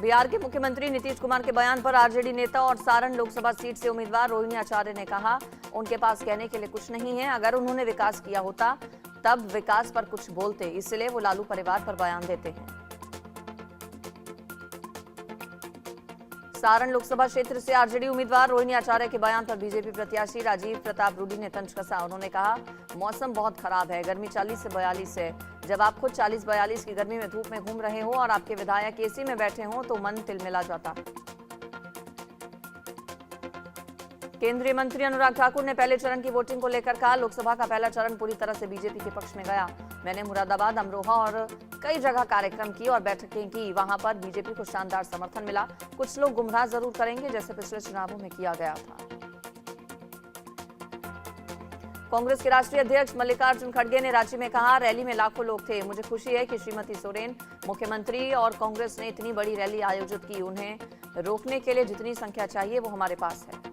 बिहार के मुख्यमंत्री नीतीश कुमार के बयान पर आरजेडी नेता और सारण लोकसभा सीट से उम्मीदवार रोहिणी आचार्य ने कहा, उनके पास कहने के लिए कुछ नहीं है। अगर उन्होंने विकास किया होता तब विकास पर कुछ बोलते, इसलिए वो लालू परिवार पर बयान देते हैं। सारण लोकसभा क्षेत्र से आरजेडी उम्मीदवार रोहिणी आचार्य के बयान पर बीजेपी प्रत्याशी राजीव प्रताप रूडी ने तंज कसा। उन्होंने कहा, मौसम बहुत खराब है, गर्मी 40 से 42 है। जब आप खुद 40-42 की गर्मी में धूप में घूम रहे हो और आपके विधायक एसी में बैठे हो तो मन तिलमिला जाता है। केंद्रीय मंत्री अनुराग ठाकुर ने पहले चरण की वोटिंग को लेकर कहा, लोकसभा का पहला चरण पूरी तरह से बीजेपी के पक्ष में गया। मैंने मुरादाबाद, अमरोहा और कई जगह कार्यक्रम किए और बैठकें की। वहां पर बीजेपी को शानदार समर्थन मिला। कुछ लोग गुमराह जरूर करेंगे, जैसे पिछले चुनावों में किया गया था। कांग्रेस के राष्ट्रीय अध्यक्ष मल्लिकार्जुन खड़गे ने रांची में कहा, रैली में लाखों लोग थे। मुझे खुशी है कि श्रीमती सोरेन, मुख्यमंत्री और कांग्रेस ने इतनी बड़ी रैली आयोजित की। उन्हें रोकने के लिए जितनी संख्या चाहिए वो हमारे पास है।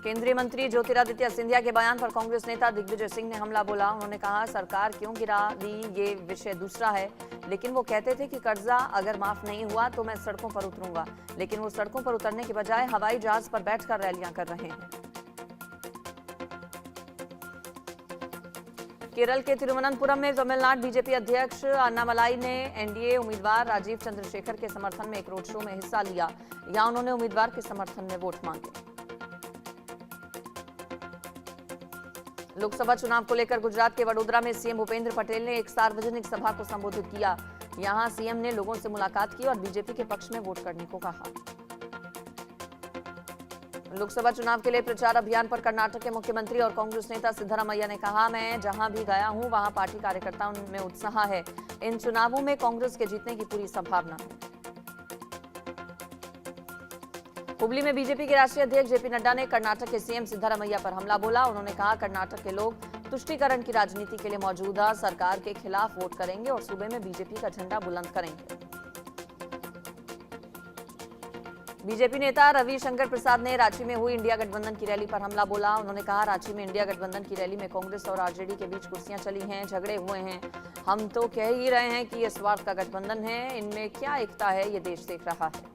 केंद्रीय मंत्री ज्योतिरादित्य सिंधिया के बयान पर कांग्रेस नेता दिग्विजय सिंह ने हमला बोला। उन्होंने कहा, सरकार क्यों गिरा दी ये विषय दूसरा है, लेकिन वो कहते थे कि कर्जा अगर माफ नहीं हुआ तो मैं सड़कों पर उतरूंगा, लेकिन वो सड़कों पर उतरने के बजाय हवाई जहाज पर बैठकर रैलियां कर रहे हैं। केरल के तिरुवनंतपुरम में तमिलनाडु बीजेपी अध्यक्ष अन्नामलाई ने एनडीए उम्मीदवार राजीव चंद्रशेखर के समर्थन में एक रोड शो में हिस्सा लिया। यहां उन्होंने उम्मीदवार के समर्थन में वोट मांगे। लोकसभा चुनाव को लेकर गुजरात के वडोदरा में सीएम भूपेंद्र पटेल ने एक सार्वजनिक सभा को संबोधित किया। यहां सीएम ने लोगों से मुलाकात की और बीजेपी के पक्ष में वोट करने को कहा। लोकसभा चुनाव के लिए प्रचार अभियान पर कर्नाटक के मुख्यमंत्री और कांग्रेस नेता सिद्धरामैया ने कहा, मैं जहां भी गया हूं वहां पार्टी कार्यकर्ताओं में उत्साह है। इन चुनावों में कांग्रेस के जीतने की पूरी संभावना है। हुबली में बीजेपी के राष्ट्रीय अध्यक्ष जेपी नड्डा ने कर्नाटक के सीएम सिद्धरामैया पर हमला बोला। उन्होंने कहा, कर्नाटक के लोग तुष्टीकरण की राजनीति के लिए मौजूदा सरकार के खिलाफ वोट करेंगे और सूबे में बीजेपी का झंडा बुलंद करेंगे। बीजेपी नेता रविशंकर प्रसाद ने रांची में हुई इंडिया गठबंधन की रैली पर हमला बोला। उन्होंने कहा, रांची में इंडिया गठबंधन की रैली में कांग्रेस और आरजेडी के बीच कुर्सियां चली हैं, झगड़े हुए हैं। हम तो कह ही रहे हैं कि ये स्वार्थ का गठबंधन है, इनमें क्या एकता है, ये देश देख रहा है।